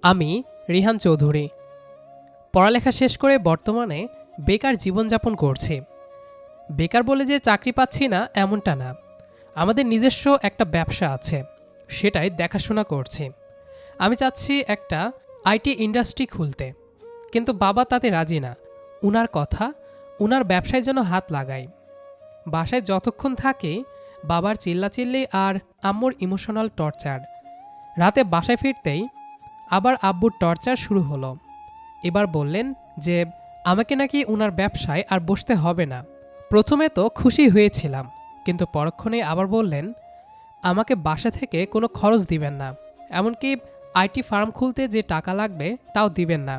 আমি রিহান চৌধুরী। পড়ালেখা শেষ করে বর্তমানে বেকার জীবনযাপন করছি। বেকার বলে যে চাকরি পাচ্ছি না এমনটা না, আমাদের নিজস্ব একটা ব্যবসা আছে, সেটাই দেখাশোনা করছি। আমি চাচ্ছি একটা আইটি ইন্ডাস্ট্রি খুলতে, কিন্তু বাবা তাতে রাজি না। উনার কথা, উনার ব্যবসায় যেন হাত লাগাই। বাসায় যতক্ষণ থাকি বাবার চিল্লাচিল্লি আর আম্মুর ইমোশনাল টর্চার। রাতে বাসায় ফিরতেই আবার আব্বুর টর্চার শুরু হলো। এবার বললেন যে আমাকে নাকি উনার ব্যবসায় আর বসতে হবে না। প্রথমে তো খুশি হয়েছিলাম, কিন্তু পরক্ষণেই আবার বললেন আমাকে বাসা থেকে কোনো খরচ দিবেন না, এমনকি আইটি ফার্ম খুলতে যে টাকা লাগবে তাও দিবেন না,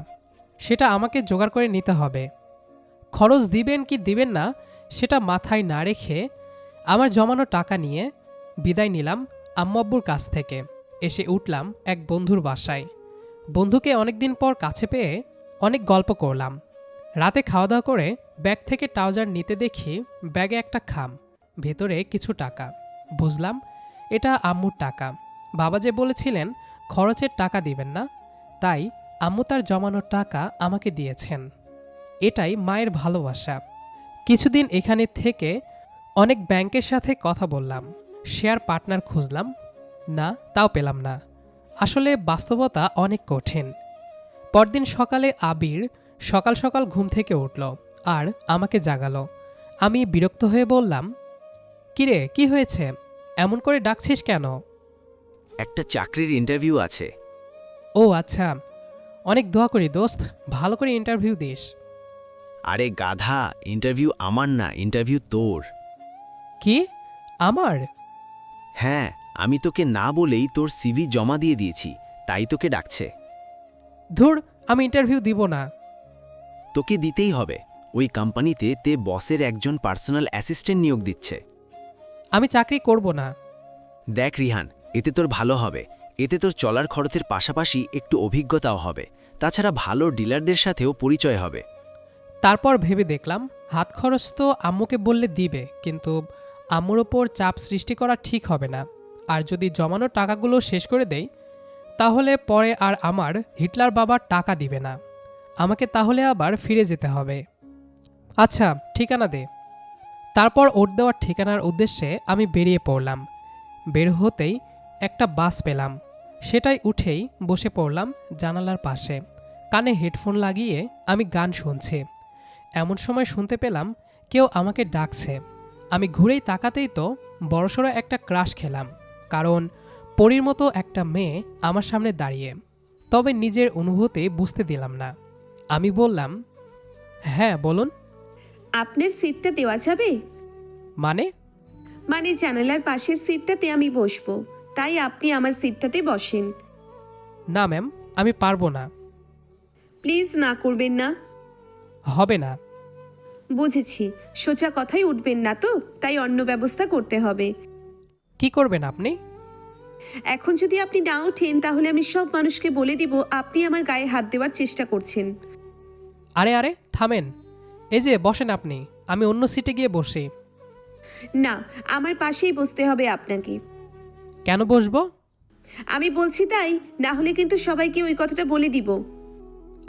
সেটা আমাকে জোগাড় করে নিতে হবে। খরচ দিবেন কি দিবেন না সেটা মাথায় না রেখে আমার জমানো টাকা নিয়ে বিদায় নিলাম আম্মু আব্বুর কাছ থেকে। এসে উঠলাম এক বন্ধুর বাসায়। বন্ধুকে অনেকদিন পর কাছে পেয়ে অনেক গল্প করলাম। রাতে খাওয়া দাওয়া করে ব্যাগ থেকে ট্রাউজার নিতে দেখি ব্যাগে একটা খাম, ভেতরে কিছু টাকা। বুঝলাম এটা আম্মুর টাকা। বাবা যে বলেছিলেন খরচের টাকা দিবেন না, তাই আম্মু তার জমানোর টাকা আমাকে দিয়েছেন। এটাই মায়ের ভালোবাসা। কিছুদিন এখানে থেকে অনেক ব্যাংকের সাথে কথা বললাম, শেয়ার পার্টনার খুঁজলাম, না তাও পেলাম না। আসলে বাস্তবতা অনেক কঠিন। পরদিন সকালে আবির সকাল সকাল ঘুম থেকে উঠল আর আমাকে জাগালো। আমি বিরক্ত হয়ে বললাম, কিরে কি হয়েছে, এমন করে ডাকছিস কেন? একটা চাকরির ইন্টারভিউ আছে। ও আচ্ছা, অনেক দোয়া করি দোস্ত, ভালো করে ইন্টারভিউ দিস। আরে গাধা, ইন্টারভিউ আমার না, ইন্টারভিউ তোর। কি আমার? হ্যাঁ, আমি তোকে না বলেই তোর সিভি জমা দিয়ে দিয়েছি, তাই তোকে ডাকছে। ধুর, আমি ইন্টারভিউ দিব না। তোকে দিতেই হবে। ওই কোম্পানিতে তে বসের একজন পার্সোনাল অ্যাসিস্ট্যান্ট নিয়োগ দিচ্ছে। আমি চাকরি করব না। দেখ রিহান, এতে তোর ভালো হবে। এতে তোর চলার খরচের পাশাপাশি একটু অভিজ্ঞতাও হবে। তাছাড়া ভালো ডিলারদের সাথেও পরিচয় হবে। তারপর ভেবে দেখলাম হাত খরচ তো আম্মুকে বললে দিবে, কিন্তু আম্মুর ওপর চাপ সৃষ্টি করা ঠিক হবে না। আর যদি জমানো টাকাগুলো শেষ করে দেই তাহলে পরে আর আমার হিটলার বাবার টাকা দিবে না, আমাকে তাহলে আবার ফিরে যেতে হবে। আচ্ছা ঠিকানা দে। তারপর ওর দেওয়ার ঠিকানার উদ্দেশ্যে আমি বেরিয়ে পড়লাম। বের হতেই একটা বাস পেলাম, সেটাই উঠেই বসে পড়লাম জানালার পাশে। কানে হেডফোন লাগিয়ে আমি গান শুনছি। এমন সময় শুনতে পেলাম কেউ আমাকে ডাকছে। আমি ঘুরেই তাকাতেই তো বড়সড় একটা ক্রাশ খেলাম, কারণ পরীর মতো একটা মেয়ে আমার সামনে দাঁড়িয়ে। তবে নিজের অনুভূতি বুঝতে দিলাম না। আমি বললাম, হ্যাঁ বলুন। আপনার সিটটা দেওয়া যাবে? মানে? মানে জানালার পাশের সিটটাতে আমি বসবো, তাই আপনি আমার সিটটাতে বসেন। না ম্যাম, আমি পারবো না। প্লিজ না করবেন না। হবে না। বুঝেছি, সোজা কথাই উঠবেন না তো, তাই অন্য ব্যবস্থা করতে হবে। কি করবেন আপনি? এখন যদি আপনি না ওঠেন তাহলে আমি সব মানুষকে বলে দিব আপনি আমার গায়ে হাত দেওয়ার চেষ্টা করছেন। আরে আরে থামেন, এই যে বসেন আপনি, আমি অন্য সিটে গিয়ে বসি। না, আমার পাশেই বসতে হবে আপনাকে। কেন বসবো? আমি বলছি তাই, না হলে কিন্তু সবাইকে ওই কথাটা বলে দিব।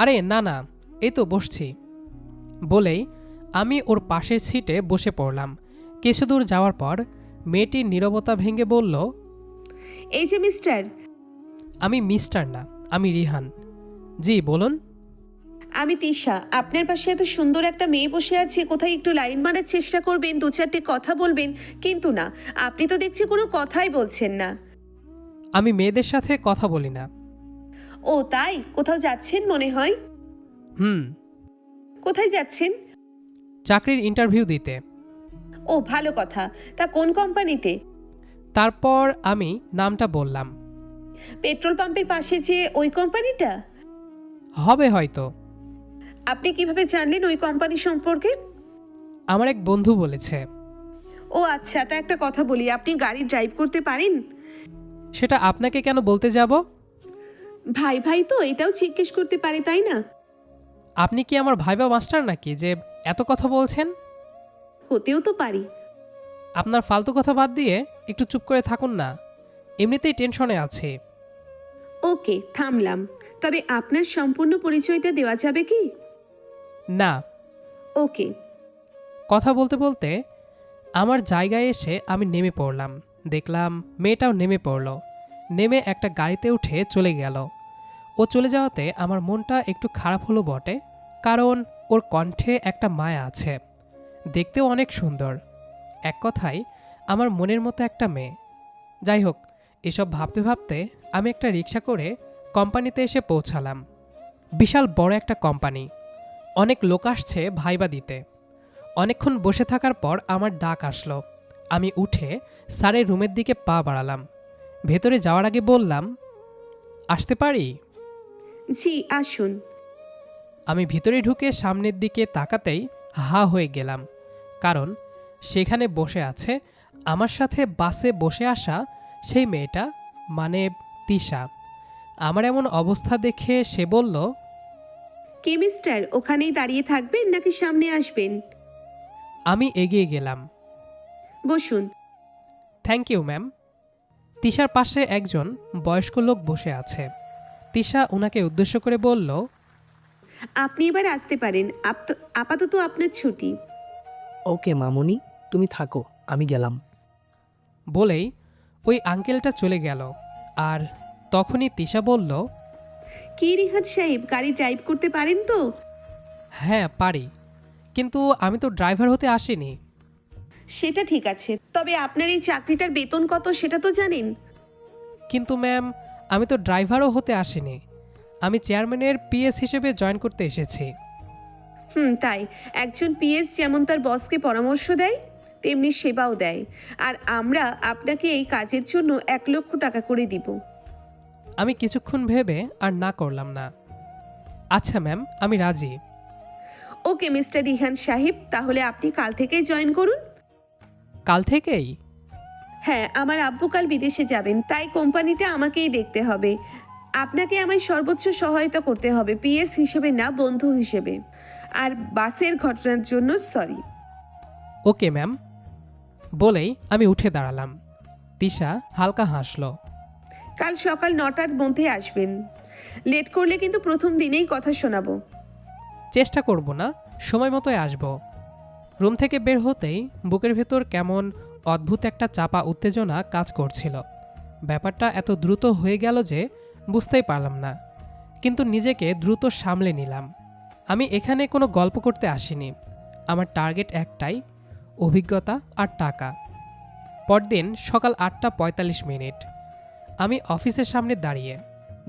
আরে না না, এই তো বসছি। বলেই আমি ওর পাশের সিটে বসে পড়লাম। কিছু দূর যাওয়ার পর মেয়েটির নীরবতা ভেঙে বলল, এই যে মিস্টার। আমি মিস্টার না, আমি রিহান। জি বলুন। আমি তিশা। আপনার পাশে এত সুন্দর একটা মেয়ে বসে আছে, কোথায় একটু লাইন মারার চেষ্টা করবেন, দু চারটে কথা বলবেন, কিন্তু না, আপনি তো দেখছি কোনো কথাই বলছেন না। আমি মেয়েদের সাথে কথা বলি না। ও তাই? কোথাও যাচ্ছেন মনে হয়। হুম। কোথায় যাচ্ছেন? চাকরির ইন্টারভিউ দিতে। ও ভালো কথা, তা কোন কোম্পানিতে? তারপর আমি নামটা বললাম। পেট্রোল পাম্পের পাশে যে ওই কোম্পানিটা? হবে হয়তো। আপনি কিভাবে জানলেন ওই কোম্পানি সম্পর্কে? আমার এক বন্ধু বলেছে। ও আচ্ছা, তা একটা কথা বলি, আপনি গাড়ি ড্রাইভ করতে পারেন? সেটা আপনাকে কেন বলতে যাব? ভাই ভাই তো এটাও জিজ্ঞেস করতে পারে, তাই না? আপনি কি আমার ভাইবা মাস্টার নাকি যে এত কথা বলছেন? হতেও তো পারি। আপনার ফালতু কথা বাদ দিয়ে একটু চুপ করে থাকুন না, এমনিতেই টেনশনে আছি। ওকে, থামলাম। তবে আপনার সম্পূর্ণ পরিচয়টা দেওয়া যাবে কি? না। ওকে। কথা বলতে বলতে আমার জায়গায় এসে আমি নেমে পড়লাম। দেখলাম মেয়েটাও নেমে পড়ল। নেমে একটা গাড়িতে উঠে চলে গেল। ও চলে যাওয়াতে আমার মনটা একটু খারাপ হলো বটে, কারণ ওর কণ্ঠে একটা মায়া আছে, দেখতেও অনেক সুন্দর। এক কথায় আমার মনের মতো একটা মেয়ে। যাই হোক, এসব ভাবতে ভাবতে আমি একটা রিক্সা করে কোম্পানিতে এসে পৌঁছালাম। বিশাল বড় একটা কোম্পানি, অনেক লোক আসছে ভাইবা দিতে। অনেকক্ষণ বসে থাকার পর আমার ডাক আসলো। আমি উঠে স্যারের রুমের দিকে পা বাড়ালাম। ভেতরে যাওয়ার আগে বললাম, আসতে পারি? জি, আসুন। আমি ভিতরে ঢুকে সামনের দিকে তাকাতেই হা হয়ে গেলাম, কারণ সেখানে বসে আছে আমার সাথে বাসে বসে আসা সেই মেয়েটা, মানে তিশা। আমার এমন অবস্থা দেখে সে বলল, কি মিস্টার, ওখানেই দাঁড়িয়ে থাকবেন নাকি সামনে আসবেন? আমি এগিয়ে গেলাম। বসুন। Thank you ma'am. তিশার পাশে একজন বয়স্ক লোক বসে আছে। তিশা ওনাকে উদ্দেশ্য করে বলল, আপনি এবার আসতে পারেন, আপাতত আপনার ছুটি। ওকে মামুনি, তুমি থাকো, আমি গেলাম। বলেই ওই আঙ্কেলটা চলে গেল। আর তখনই তিশা বলল, কি রিহাদ সাহেব, গাড়ি ড্রাইভ করতে পারেন তো? হ্যাঁ পারি, কিন্তু আমি তো ড্রাইভার হতে আসিনি। সেটা ঠিক আছে, তবে আপনার এই চাকরিটার বেতন কত সেটা তো জানেন? কিন্তু ম্যাম, আমি তো ড্রাইভারও হতে আসিনি, আমি চেয়ারম্যানের পিএস হিসেবে জয়েন করতে এসেছি। তাই একজন পিএস যেমন তার বসকে পরামর্শ দেয়, তেমনি সেবাও দেয়। আর আমরা আপনাকে এই কাজের জন্য 1,00,000 টাকা করে দিব। আমি কিছুক্ষণ ভেবে আর না করলাম না। আচ্ছা ম্যাম, আমি রাজি। ওকে মিস্টার রিহান সাহেব, তাহলে আপনি কাল থেকেই জয়েন করুন। কাল থেকেই? হ্যাঁ, আমার আব্বু কাল বিদেশে যাবেন, তাই কোম্পানিটা আমাকেই দেখতে হবে। আপনাকে আমায় সর্বোচ্চ সহায়তা করতে হবে, পিএস হিসেবে না, বন্ধু হিসেবে। আর বাসের ঘটনার জন্য সরি। Okay ma'am. বলেই আমি উঠে দাঁড়ালাম। তিশা হালকা হাসল। কাল সকাল 9টার মধ্যে আসবেন। লেট করলে কিন্তু প্রথম দিনেই কথা শোনাবো। চেষ্টা করব না, সময় মতোই আসব। রুম থেকে বের হতেই বুকের ভেতর কেমন অদ্ভুত একটা চাপা উত্তেজনা কাজ করছিল। ব্যাপারটা এত দ্রুত হয়ে গেল যে বুঝতেই পারলাম না, কিন্তু নিজেকে দ্রুত সামলে নিলাম। আমি এখানে কোনো গল্প করতে আসিনি। আমার টার্গেট একটাই, অভিজ্ঞতা আর টাকা। পরদিন সকাল 8:45। আমি অফিসের সামনে দাঁড়িয়ে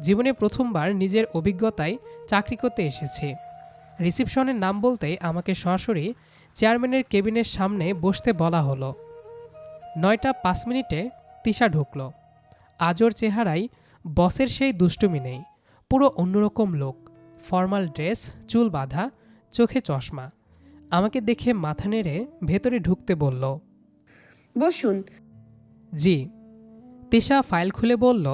জীবনে প্রথমবার নিজের অভিজ্ঞতায় চাকরি করতে এসেছি। রিসিপশনের নাম বলতেই আমাকে সরাসরি চেয়ারম্যানের কেবিনের সামনে বসতে বলা হলো। 9:05 তিশা ঢুকল। আজ ওর চেহারায় বসের সেই দুষ্টুমি নেই, পুরো অন্যরকম লোক। ফর্মাল ড্রেস, চুল বাঁধা, চোখে চশমা। আমাকে দেখে মাথা নেড়ে ভেতরে ঢুকতে বলল। বসুন। জি। তিশা ফাইল খুলে বলল,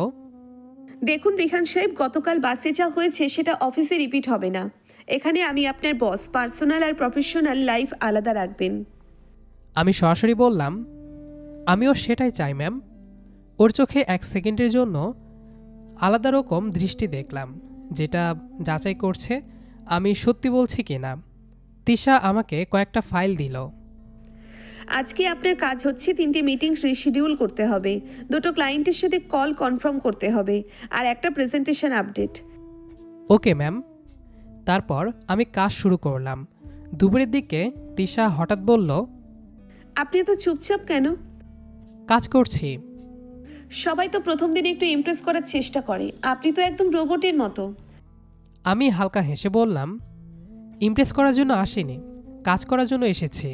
দেখুন রিহান সাহেব, গতকাল বাসে যা হয়েছে সেটা অফিসে রিপিট হবে না। এখানে আমি আপনার বস, পার্সোনাল আর প্রফেশনাল লাইফ আলাদা রাখবেন। আমি সরাসরি বললাম, আমিও সেটাই চাই ম্যাম। ওর চোখে 1 সেকেন্ডের জন্য আলাদা রকম দৃষ্টি দেখলাম, যেটা যাচাই করছে আমি সত্যি বলছি কিনা। তিশা আমাকে কয়েকটা ফাইল দিল। আজকে আপনার কাজ হচ্ছে 3টে মিটিং রিশিডিউল করতে হবে, 2টো ক্লায়েন্টের সাথে কল কনফার্ম করতে হবে, আর একটা প্রেজেন্টেশন আপডেট। Okay ma'am. তারপর আমি কাজ শুরু করলাম। দুপুরের দিকে তিশা হঠাৎ বলল, আপনি তো চুপচাপ কেন? কাজ করছি। সবাই তো প্রথম দিনে একটু ইমপ্রেস করার চেষ্টা করে, আপনি তো একদম রোবটের মতো। আমি হালকা হেসে বললাম, ইমপ্রেস করার জন্য আসিনি, কাজ করার জন্য এসেছি।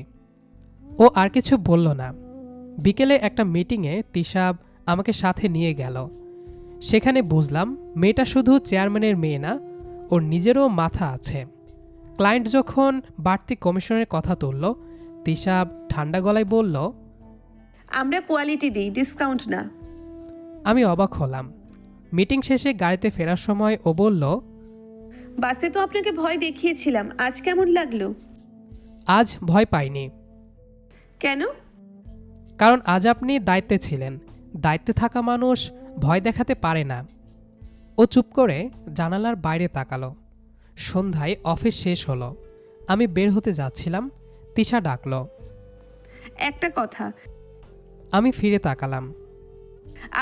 ও আর কিছু বলল না। বিকেলে একটা মিটিংয়ে তিশা আমাকে সাথে নিয়ে গেল। সেখানে বুঝলাম মেয়েটা শুধু চেয়ারম্যানের মেয়ে না, ওর নিজেরও মাথা আছে। ক্লায়েন্ট যখন বাড়তি কমিশনের কথা তুলল, তিশা ঠান্ডা গলায় বলল, আমরা কোয়ালিটি দিই, ডিসকাউন্ট না। আমি অবাক হলাম। মিটিং শেষে গাড়িতে ফেরার সময় ও বলল, বাসে তো আপনাকে ভয় দেখিয়েছিলাম, আজ কেমন লাগলো? আজ ভয় পাইনি। কেন? কারণ আজ আপনি দায়িত্বে ছিলেন। দায়িত্বে থাকা মানুষ ভয় দেখাতে পারে না। ও চুপ করে জানালার বাইরে তাকালো। সন্ধ্যায় অফিস শেষ হলো, আমি বের হতে যাচ্ছিলাম, তিশা ডাকলো। একটা কথা, আমি ফিরে তাকালাম।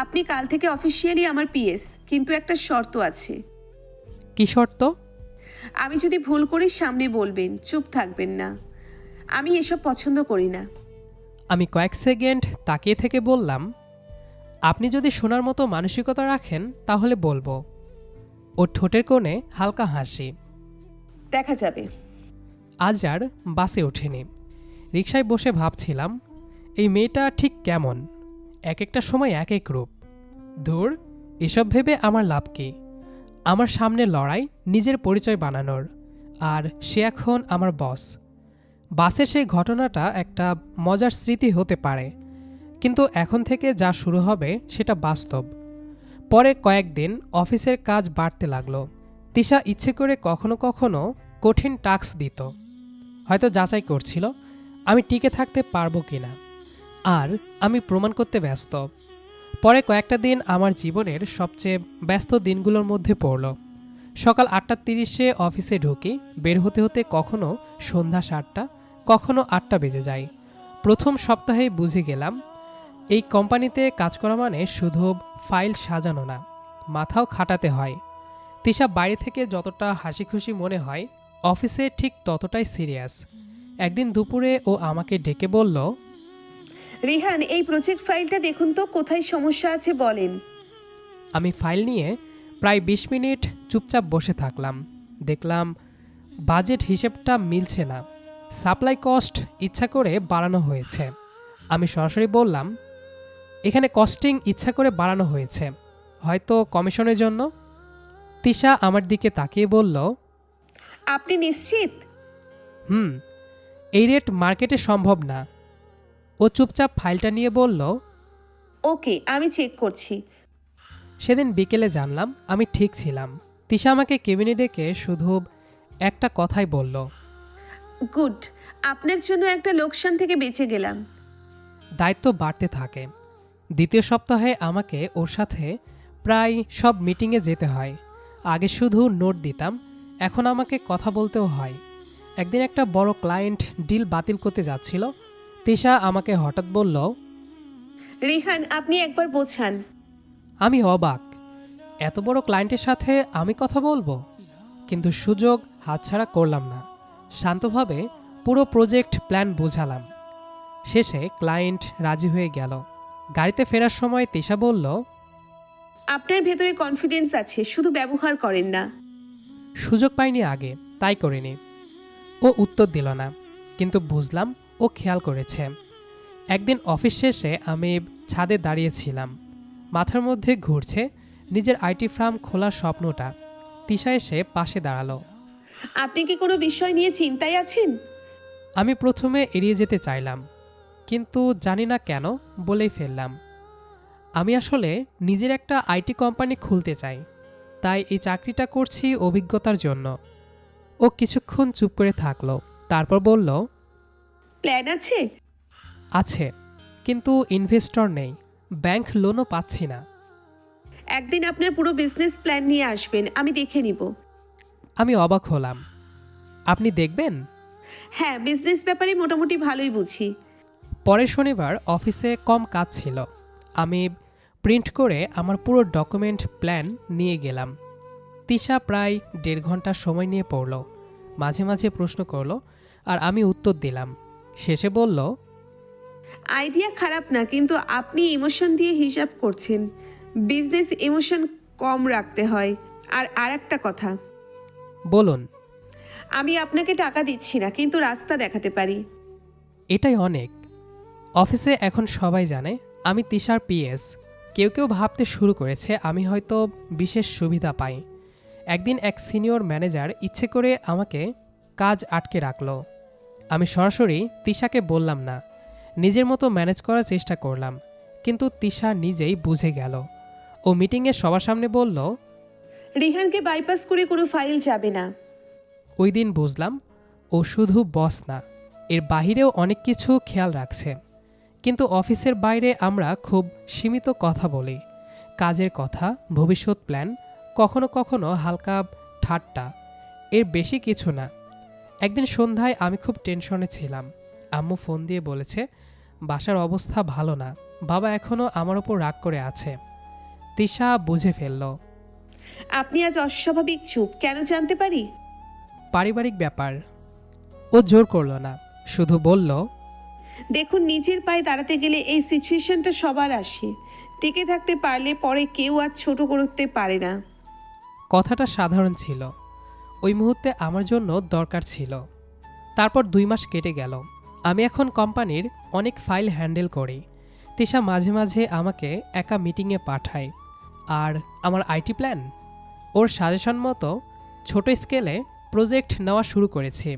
আপনি কাল থেকে অফিসিয়ালি আমার পিএস, কিন্তু একটা শর্ত আছে। কি শর্ত? আমি যদি ভুল করি সামনে বলবেন, চুপ থাকবেন না। আমি এসব পছন্দ করি না। আমি কয়েক সেকেন্ড তাকিয়ে থেকে বললাম, আপনি যদি শোনার মতো মানসিকতা রাখেন তাহলে বলবো। ওর ঠোঁটের কোণে হালকা হাসি। দেখা যাবে। আজ আর বাসে ওঠেনি। রিকশায় বসে ভাবছিলাম, এই মেয়েটা ঠিক কেমন, এক একটা সময় এক এক রূপ। ধুর, এসব ভেবে আমার লাভ কি? আমার সামনে লড়াই নিজের পরিচয় বানানোর, আর সে এখন আমার বস। বাসের সেই ঘটনাটা একটা মজার স্মৃতি হতে পারে, কিন্তু এখন থেকে যা শুরু হবে সেটা বাস্তব। পরে কয়েকদিন অফিসের কাজ বাড়তে লাগলো। তিশা ইচ্ছে করে কখনো কখনো কঠিন টাস্ক দিত, হয়তো যাচাই করছিল আমি টিকে থাকতে পারবো কিনা, আর আমি প্রমাণ করতে ব্যস্ত। পরে কয়েকটা দিন আমার জীবনের সবচেয়ে ব্যস্ত দিনগুলোর মধ্যে পড়ল। সকাল 8:30-এ অফিসে ঢুকি, বের হতে হতে কখনো সন্ধ্যা 7টা, কখনো 8টা বেজে যায়। প্রথম সপ্তাহেই বুঝে গেলাম এই কোম্পানিতে কাজ করা মানে শুধু ফাইল সাজানো না, মাথাও খাটাতে হয়। তিশা বাইরে থেকে যতটা হাসি খুশি মনে হয়, অফিসে ঠিক ততটাই সিরিয়াস। একদিন দুপুরে ও আমাকে ডেকে বলল, রিহান, এই প্রজেক্ট ফাইলটা দেখুন তো, কোথায় সমস্যা আছে বলেন। আমি ফাইল নিয়ে প্রায় 20 মিনিট চুপচাপ বসে থাকলাম। দেখলাম বাজেট হিসেবটা মিলছে না, সাপ্লাই কস্ট ইচ্ছা করে বাড়ানো হয়েছে। আমি সরাসরি বললাম, এখানে কস্টিং ইচ্ছা করে বাড়ানো হয়েছে, হয়তো কমিশনের জন্য। তিশা আমার দিকে তাকিয়ে বলল, আপনি নিশ্চিত? এই রেট মার্কেটে সম্ভব না। ও চুপচাপ ফাইলটা নিয়ে বলল, ওকে, আমি চেক করছি। সেদিন বিকেলে জানলাম আমি ঠিক ছিলাম। তিশা আমাকে কেবিনে ডেকে শুধু একটা কথাই বলল, গুড, আপনার জন্য একটা লোকসান থেকে বেঁচে গেলাম। দায়িত্ব বাড়তে থাকে। দ্বিতীয় সপ্তাহে আমাকে ওর সাথে প্রায় সব মিটিংয়ে যেতে হয়। আগে শুধু নোট দিতাম, এখন আমাকে কথা বলতেও হয়। একদিন একটা বড় ক্লায়েন্ট ডিল বাতিল করতে যাচ্ছিল। তিশা আমাকে হঠাৎ বলল, রিহান, আপনি একবার বোঝান। আমি অবাক, এত বড় ক্লায়েন্টের সাথে আমি কথা বলবো? কিন্তু সুযোগ হাতছাড়া করলাম না। শান্তভাবে পুরো প্রজেক্ট প্ল্যান বোঝালাম। শেষে ক্লায়েন্ট রাজি হয়ে গেল। গাড়িতে ফেরার সময় তিশা বলল, আপনার ভেতরে কনফিডেন্স আছে, শুধু ব্যবহার করেন না। সুযোগ পাইনি আগে, তাই করিনি। ও উত্তর দিল না, কিন্তু বুঝলাম ও খেয়াল করেছে। একদিন অফিস শেষে আমি ছাদে দাঁড়িয়েছিলাম, মাথার মধ্যে ঘুরছে নিজের আইটি ফার্ম খোলার স্বপ্নটা। তিশা এসে পাশে দাঁড়ালো। আপনি কি কোনো বিষয় নিয়ে চিন্তায় আছেন? আমি প্রথমে এড়িয়ে যেতে চাইলাম, কিন্তু জানি না কেন বলেই ফেললাম। আমি আসলে নিজের একটা আইটি কোম্পানি খুলতে চাই, তাই এই চাকরিটা করছি অভিজ্ঞতার জন্য। ও কিছুক্ষণ চুপ করে থাকলো, তারপর বলল, প্ল্যান আছে? আছে, কিন্তু ইনভেস্টর নেই, ব্যাংক লোনও পাচ্ছি না। একদিন আপনার পুরো বিজনেস প্ল্যান নিয়ে আসবেন, আমি দেখে নিব। আমি অবাক হলাম, আপনি দেখবেন? হ্যাঁ, বিজনেস ব্যাপারে মোটামুটি ভালোই বুঝি। পরের শনিবার অফিসে কম কাজ ছিল। আমি প্রিন্ট করে আমার পুরো ডকুমেন্ট প্ল্যান নিয়ে গেলাম। তিশা প্রায় 1.5 ঘন্টা সময় নিয়ে পড়ল, মাঝে মাঝে প্রশ্ন করল, আর আমি উত্তর দিলাম। শেষে বলল, আইডিয়া খারাপ না, কিন্তু আপনি ইমোশন দিয়ে হিসাব করছেন। বিজনেস ইমোশন কম রাখতে হয়। আর একটা কথা, বলুন। আমি আপনাকে টাকা দিচ্ছি না, কিন্তু রাস্তা দেখাতে পারি। এটাই অনেক। অফিসে এখন সবাই জানে আমি তিশার পিএস। কেউ কেউ ভাবতে শুরু করেছে আমি হয়তো বিশেষ সুবিধা পাই। একদিন এক সিনিয়র ম্যানেজার ইচ্ছে করে আমাকে কাজ আটকে রাখলো। আমি সরাসরি তিশাকে বললাম না, নিজের মতো ম্যানেজ করার চেষ্টা করলাম, কিন্তু তিশা নিজেই বুঝে গেল। ও মিটিংয়ে সবার সামনে বলল, রিহানকে বাইপাস করে কোনো ফাইল যাবে না। ওই দিন বুঝলাম ও শুধু বস না, এর বাহিরেও অনেক কিছু খেয়াল রাখছে। কিন্তু অফিসের বাইরে আমরা খুব সীমিত কথা বলি, কাজের কথা, ভবিষ্যৎ প্ল্যান, কখনো কখনো হালকা ঠাট্টা, এর বেশি কিছু না। একদিন সন্ধ্যায় আমি খুব টেনশনে ছিলাম। আম্মু ফোন দিয়ে বলেছে বাসার অবস্থা ভালো না, বাবা এখনও আমার ওপর রাগ করে আছে। তিশা বুঝে ফেলল। আপনি আজ অস্বাভাবিক চুপ কেন জানতে পারি? পারিবারিক ব্যাপার। ও জোর করলো না, শুধু বলল, দেখুন, নিজের পায়ে দাঁড়াতে গেলে এই সিচুয়েশনটা সবার আসে। টিকে থাকতে পারলে পরে কেউ আর ছোট করতে পারে না। কথাটা সাধারণ ছিল, ওই মুহূর্তে আমার জন্য দরকার ছিল। তারপর 2 মাস কেটে গেল। আমি এখন কোম্পানির অনেক ফাইল হ্যান্ডেল করি। তিশা মাঝে মাঝে আমাকে একা মিটিংয়ে পাঠায়। আর আমার আইটি প্ল্যান, ওর সাজেশন মতো ছোট স্কেলে প্রজেক্ট নেওয়া শুরু করেছি।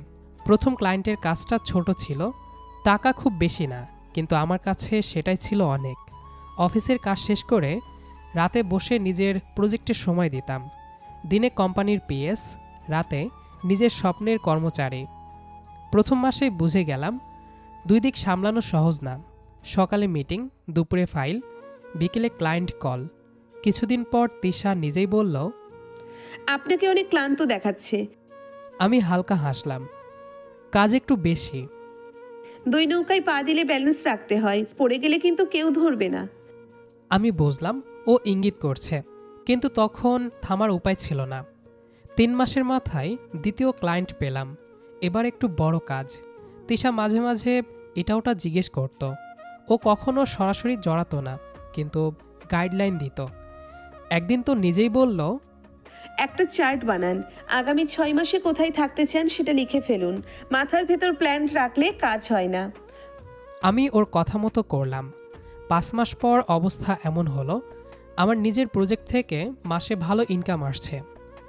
প্রথম ক্লায়েন্টের কাজটা ছোট ছিল, টাকা খুব বেশি না, কিন্তু আমার কাছে সেটাই ছিল অনেক। অফিসের কাজ শেষ করে রাতে বসে নিজের প্রজেক্টে সময় দিতাম। দিনে কোম্পানির পিএস, রাতে নিজের স্বপ্নের কর্মচারী। প্রথম মাসেই বুঝে গেলাম 2 দিক সামলানো সহজ না। সকালে মিটিং, দুপুরে ফাইল, বিকেলে ক্লায়েন্ট কল। কিছুদিন পর তিশা নিজেই বলল, আপনাকে অনেক ক্লান্ত দেখাচ্ছে। আমি হালকা হাসলাম। কাজ একটু বেশি। 2 নৌকায় পা দিলে ব্যালেন্স রাখতে হয়, পড়ে গেলে কিন্তু কেউ ধরবে না। আমি বুঝলাম ও ইঙ্গিত করছে, কিন্তু তখন থামার উপায় ছিল না। 3 মাসের মাথায় দ্বিতীয় ক্লায়েন্ট পেলাম, এবার একটু বড় কাজ। তিশা মাঝে মাঝে এটা ওটা জিজ্ঞেস করত। ও কখনো সরাসরি জড়াতো না, কিন্তু গাইডলাইন দিত। একদিন তো নিজেই বলল, একটা চার্ট বানান, আগামী 6 মাসে কোথায় থাকতে চান সেটা লিখে ফেলুন। মাথার ভেতর প্ল্যান রাখলে কাজ হয় না। আমি ওর কথা মতো করলাম। 5 মাস পর অবস্থা এমন হলো, আমার নিজের প্রজেক্ট থেকে মাসে ভালো ইনকাম আসছে।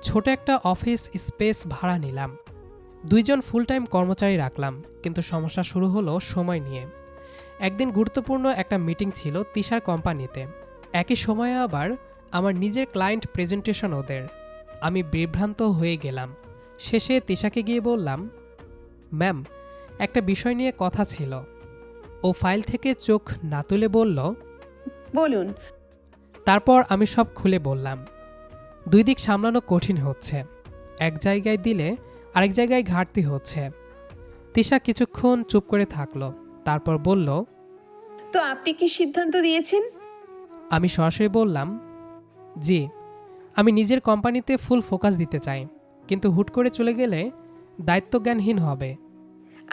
ছোট একটা অফিস স্পেস ভাড়া নিলাম। 2 জন ফুল টাইম কর্মচারী রাখলাম, কিন্তু সমস্যা শুরু হলো সময় নিয়ে। একদিন গুরুত্বপূর্ণ একটা মিটিং ছিল তিশার কোম্পানিতে। একই সময়ে আবার আমার নিজের ক্লায়েন্ট প্রেজেন্টেশন ওদের। আমি বিভ্রান্ত হয়ে গেলাম। শেষে তিশাকে গিয়ে বললাম, ম্যাম, একটা বিষয় নিয়ে কথা ছিল। ও ফাইল থেকে চোখ না তুলে বলল, বলুন। তারপর আমি সব খুলে বললাম। 2 দিক সামলানো কঠিন হচ্ছে, এক জায়গায় দিলে আরেক জায়গায় ঘাটতি হচ্ছে। তিশা কিছুক্ষণ চুপ করে থাকলো, তারপর বলল, তো আপনি কি সিদ্ধান্ত দিয়েছেন? আমি সরাসরি বললাম, জি, আমি নিজের কোম্পানিতে ফুল ফোকাস দিতে চাই, কিন্তু হুট করে চলে গেলে দায়িত্বজ্ঞানহীন হবে।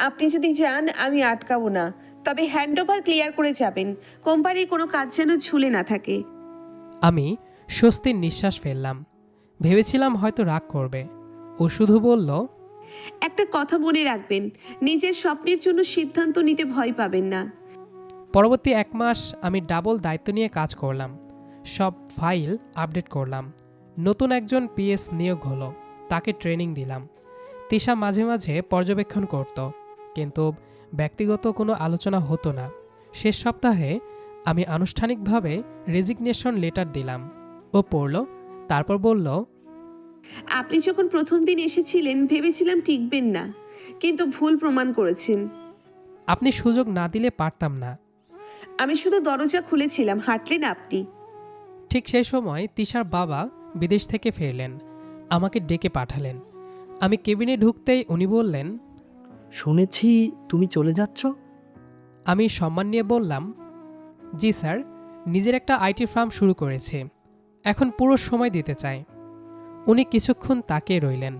আপনি যদি যান আমি আটকাবো না, তবে হ্যান্ডওভার ক্লিয়ার করে যাবেন। কোম্পানির কোনো কাজ যেন ঝুলে না থাকে। আমি স্বস্তির নিঃশ্বাস ফেললাম। ভেবেছিলাম হয়তো রাগ করবে। ও শুধু বলল, একটা কথা মনে রাখবেন, নিজের স্বপ্নের জন্য সিদ্ধান্ত নিতে ভয় পাবেন না। পরবর্তী 1 মাস আমি ডাবল দায়িত্ব নিয়ে কাজ করলাম। সব ফাইল আপডেট করলাম। নতুন একজন পিএস নিয়োগ হলো, তাকে ট্রেনিং দিলাম। তিশা মাঝে মাঝে পর্যবেক্ষণ করত, কিন্তু ব্যক্তিগত কোনো আলোচনা হতো না। শেষ সপ্তাহে আমি আনুষ্ঠানিকভাবে রেজিগনেশন লেটার দিলাম। ও পড়ল, তারপর বলল, আপনি যখন প্রথম দিন এসেছিলেন ভেবেছিলাম টিকবেন না, কিন্তু ভুল প্রমাণ করেছেন। আপনি সুযোগ না দিলে পারতাম না। আমি শুধু দরজা খুলেছিলাম, হাঁটলেন আপনি। ঠিক সেই সময় তিশার বাবা বিদেশ থেকে ফিরলেন, আমাকে ডেকে পাঠালেন। আমি কেবিনে ঢুকতেই উনি বললেন, শুনেছি তুমি চলে যাচ্ছ। আমি সম্মান নিয়ে বললাম, জি স্যার, নিজের একটা আইটি ফার্ম শুরু করেছি, এখন পুরো সময় দিতে চাই। উনি কিছুক্ষণ তাকিয়ে রইলেন,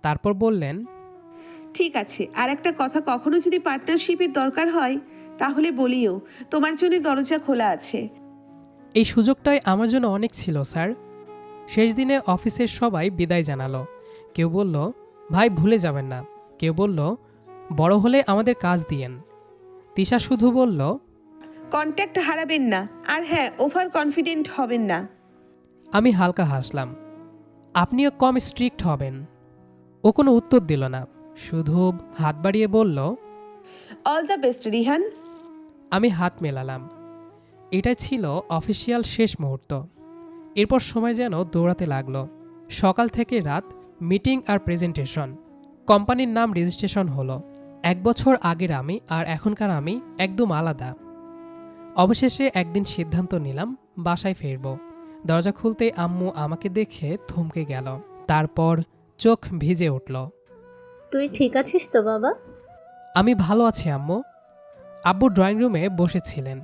তারপর বললেন, ঠিক আছে, আর একটা কথা, কখনো যদি পার্টনারশিপের দরকার হয় তাহলে বলিও, তোমার জন্য দরজা খোলা আছে। এই সুযোগটাই আমার জন্য অনেক ছিল স্যার। শেষ দিনে অফিসের সবাই বিদায় জানালো। কেউ বলল, ভাই ভুলে যাবেন না। কেউ বলল, বড় হলে আমাদের কাজ দিয়েন। তিশা শুধু বলল, কন্ট্যাক্ট হারাবেন না, আর হ্যাঁ, ওভার কনফিডেন্ট হবেন না। আমি হালকা হাসলাম, আপনিও কম স্ট্রিক্ট হবেন। ও কোনো উত্তর দিল না, শুধু হাত বাড়িয়ে বলল, অল দ্য বেস্ট রিহান। আমি হাত মেলালাম। এটাই ছিল অফিসিয়াল শেষ মুহূর্ত। এরপর সময় যেন দৌড়াতে লাগলো। সকাল থেকে রাত মিটিং আর প্রেজেন্টেশন। কোম্পানির নাম রেজিস্ট্রেশন হলো। 1 বছর আগের আমি আর এখনকার আমি একদম আলাদা। অবশেষে একদিন সিদ্ধান্ত নিলাম বাসায় ফিরব। দরজা খুলতেই আম্মু আমাকে দেখে থমকে গেল, তারপর চোখ ভিজে উঠল। তুই ঠিক আছিস তো বাবা? আমি ভালো আছি আম্মু। আব্বু ড্রয়িং রুমে বসেছিলেন।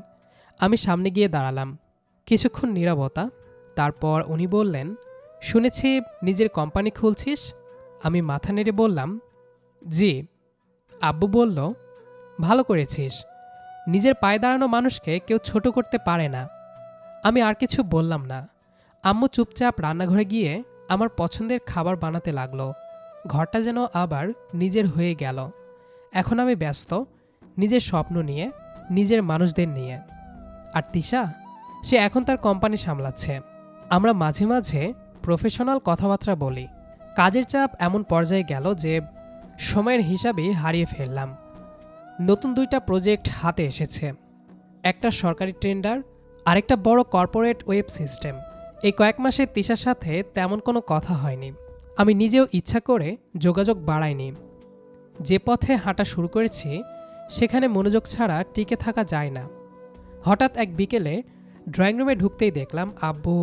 আমি সামনে গিয়ে দাঁড়ালাম। কিছুক্ষণ নীরবতা, তারপর উনি বললেন, শুনেছি নিজের কোম্পানি খুলছিস? আমি মাথা নেড়ে বললাম, জি। আব্বু বলল, ভালো করেছিস। নিজের পায়ে দাঁড়ানো মানুষকে কেউ ছোট করতে পারে না। আমি আর কিছু বললাম না। আম্মু চুপচাপ রান্নাঘরে গিয়ে আমার পছন্দের খাবার বানাতে লাগলো। ঘরটা যেন আবার নিজের হয়ে গেল। এখন আমি ব্যস্ত নিজের স্বপ্ন নিয়ে, নিজের মানুষদের নিয়ে। আর তিশা, সে এখন তার কোম্পানি সামলাচ্ছে। আমরা মাঝে মাঝে প্রফেশনাল কথাবার্তা বলি। কাজের চাপ এমন পর্যায়ে গেল যে সময়ের হিসাবই হারিয়ে ফেললাম। নতুন 2টা প্রজেক্ট হাতে এসেছে, একটা সরকারি টেন্ডার, আরেকটা বড় কর্পোরেট ওয়েব সিস্টেম। এই কয়েক মাসে তিশার সাথে তেমন কোনো কথা হয়নি। আমি নিজেও ইচ্ছা করে যোগাযোগ বাড়াইনি। যে পথে হাঁটা শুরু করেছি সেখানে মনোযোগ ছাড়া টিকে থাকা যায় না। হঠাৎ এক বিকেলে ড্রয়িং রুমে ঢুকতেই দেখলাম আব্বু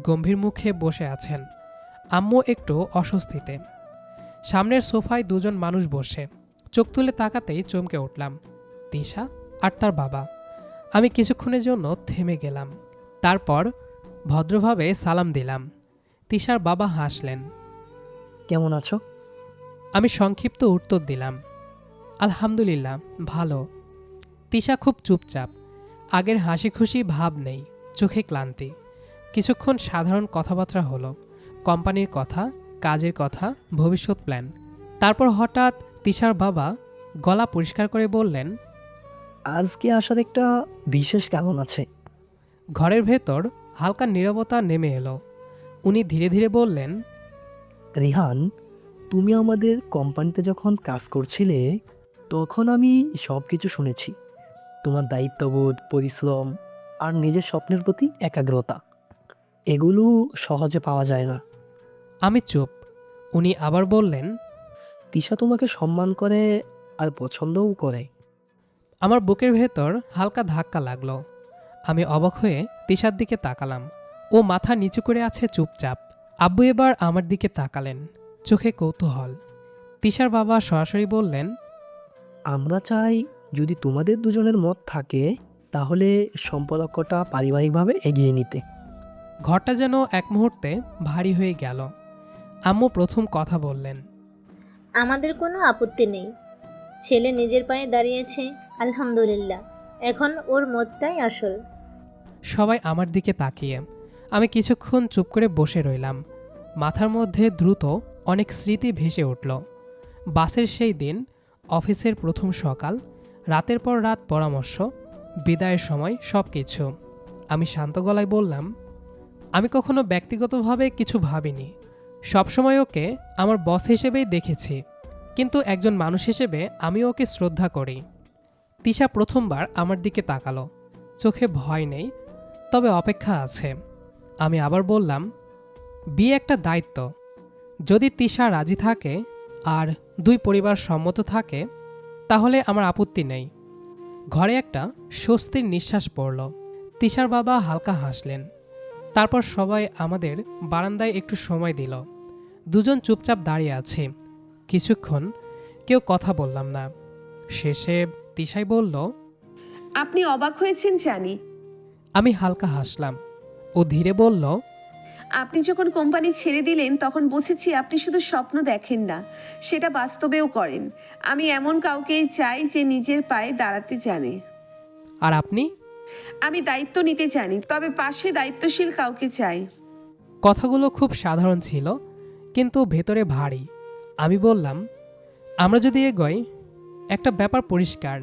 গম্ভীর মুখে বসে আছেন, আম্মু একটু অস্বস্তিতে। সামনের সোফায় 2জন মানুষ বসে। চোখ তুলে তাকাতেই চমকে উঠলাম, তিশা আর তার বাবা। আমি কিছুক্ষণের জন্য থেমে গেলাম, তারপর ভদ্রভাবে সালাম দিলাম। তিশার বাবা হাসলেন। কেমন আছো? আমি সংক্ষিপ্ত উত্তর দিলাম, আলহামদুলিল্লাহ, ভালো। তিশা খুব চুপচাপ, আগের হাসি খুশি ভাব নেই, চোখে ক্লান্তি। কিছুক্ষণ সাধারণ কথাবার্তা হলো, কোম্পানির কথা, কাজের কথা, ভবিষ্যৎ প্ল্যান। তারপর হঠাৎ তিশার বাবা গলা পরিষ্কার করে বললেন, আজকে আসার একটা বিশেষ কারণ আছে। ঘরের ভেতর হালকা নীরবতা নেমে এলো। উনি ধীরে ধীরে বললেন, রিহান, তুমি আমাদের কোম্পানিতে যখন কাজ করছিলে তখন আমি সব কিছু শুনেছি। তোমার দায়িত্ববোধ, পরিশ্রম আর নিজের স্বপ্নের প্রতি একাগ্রতা, এগুলো সহজে পাওয়া যায় না। আমি চুপ। উনি আবার বললেন, তিশা তোমাকে সম্মান করে আর পছন্দও করে। আমার বুকের ভেতর হালকা ধাক্কা লাগলো। আমি অবাক হয়ে তিশার দিকে তাকালাম। ও মাথা নিচু করে আছে চুপচাপ। আব্বু এবার আমার দিকে তাকালেন, চোখে কৌতূহল। তিশার বাবা সরাসরি বললেন, আমরা চাই যদি তোমাদের দুজনের মত থাকে তাহলে সম্পর্কটা পারিবারিকভাবে এগিয়ে নিতে। ঘরটা যেন এক মুহূর্তে ভারী হয়ে গেল। আম্মু প্রথম কথা বললেন, আমাদের কোনো আপত্তি নেই। ছেলে নিজের পায়ে দাঁড়িয়েছে, আলহামদুলিল্লাহ। এখন ওর মতটাই আসল। সবাই আমার দিকে তাকিয়ে। আমি কিছুক্ষণ চুপ করে বসে রইলাম। মাথার মধ্যে দ্রুত অনেক স্মৃতি ভেসে উঠল। বাসের সেই দিন, অফিসের প্রথম সকাল, রাতের পর রাত পরামর্শ, বিদায়ের সময়, সব কিছু। আমি শান্ত গলায় বললাম, আমি কখনো ব্যক্তিগতভাবে কিছু ভাবিনি। সবসময় ওকে আমার বস হিসেবেই দেখেছি, কিন্তু একজন মানুষ হিসেবে আমি ওকে শ্রদ্ধা করি। তিশা প্রথমবার আমার দিকে তাকালো। চোখে ভয় নেই, তবে অপেক্ষা আছে। আমি আবার বললাম, বিয়ে একটা দায়িত্ব। যদি তিশা রাজি থাকে আর 2 পরিবার সম্মত থাকে তাহলে আমার আপত্তি নেই। ঘরে একটা স্বস্তির নিঃশ্বাস পড়ল। তিশার বাবা হালকা হাসলেন। তারপর সবাই আমাদের বারান্দায় একটু সময় দিল। 2জন চুপচাপ দাঁড়িয়ে আছি। কিছুক্ষণ কেউ কথা বললাম না। শেষে তিশাই বলল, আপনি অবাক হয়েছেন জানি। আমি হালকা হাসলাম। ও ধীরে বলল, আপনি যখন কোম্পানি ছেড়ে দিলেন তখন বুঝেছি আপনি শুধু স্বপ্ন দেখেন না, সেটা বাস্তবেও করেন। আমি এমন কাউকেই চাই যে নিজের পায়ে দাঁড়াতে জানে। আর আপনি? আমি দায়িত্ব নিতে জানি, তবে পাশে দায়িত্বশীল কাউকে চাই। কথাগুলো খুব সাধারণ ছিল, কিন্তু ভেতরে ভারী। আমি বললাম, আমরা যদি এগোই, একটা ব্যাপার পরিষ্কার,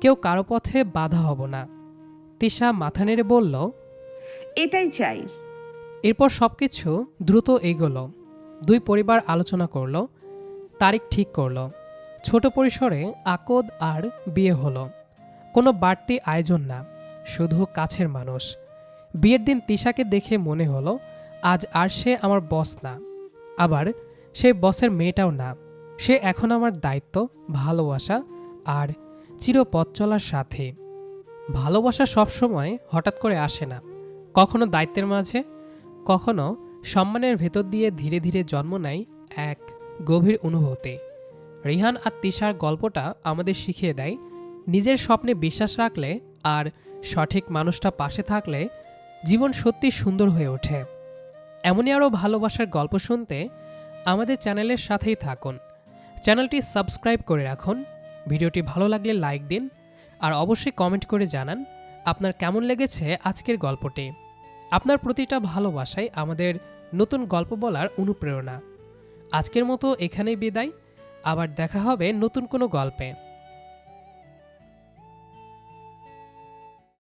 কেউ কারো পথে বাধা হব না। তিশা মাথা নেড়ে বলল, এটাই চাই। এরপর সব কিছু দ্রুত এগোলো। 2 পরিবার আলোচনা করল, তারিখ ঠিক করল। ছোট পরিসরে আকদ আর বিয়ে হলো। কোনো বাড়তি আয়োজন না, শুধু কাছের মানুষ। বিয়ের দিন তিশাকে দেখে মনে হলো আজ আর সে আমার বস না, আবার সেই বসের মেয়েটাও না। সে এখন আমার দায়িত্ব, ভালোবাসা আর চিরপথ চলার সাথে। ভালোবাসা সবসময় হঠাৎ করে আসে না, কখনো দায়িত্বের মাঝে, কখনো সম্মানের ভেতর দিয়ে ধীরে ধীরে জন্ম নেয় এক গভীর অনুভূতি। রিহান আর তিশার গল্পটা আমাদের শিখিয়ে দেয় নিজের স্বপ্নে বিশ্বাস রাখলে আর সঠিক মানুষটা পাশে থাকলে জীবন সত্যি সুন্দর হয়ে ওঠে। এমনই আরও ভালোবাসার গল্প শুনতে আমাদের চ্যানেলের সাথেই থাকুন। চ্যানেলটি সাবস্ক্রাইব করে রাখুন। ভিডিওটি ভালো লাগলে লাইক দিন আর অবশ্যই কমেন্ট করে জানান আপনার কেমন লেগেছে আজকের গল্পটি। আপনার প্রতিটা ভালোবাসাই আমাদের নতুন গল্প বলার অনুপ্রেরণা। আজকের মতো এখানেই বিদায়, আবার দেখা হবে নতুন কোনো গল্পে।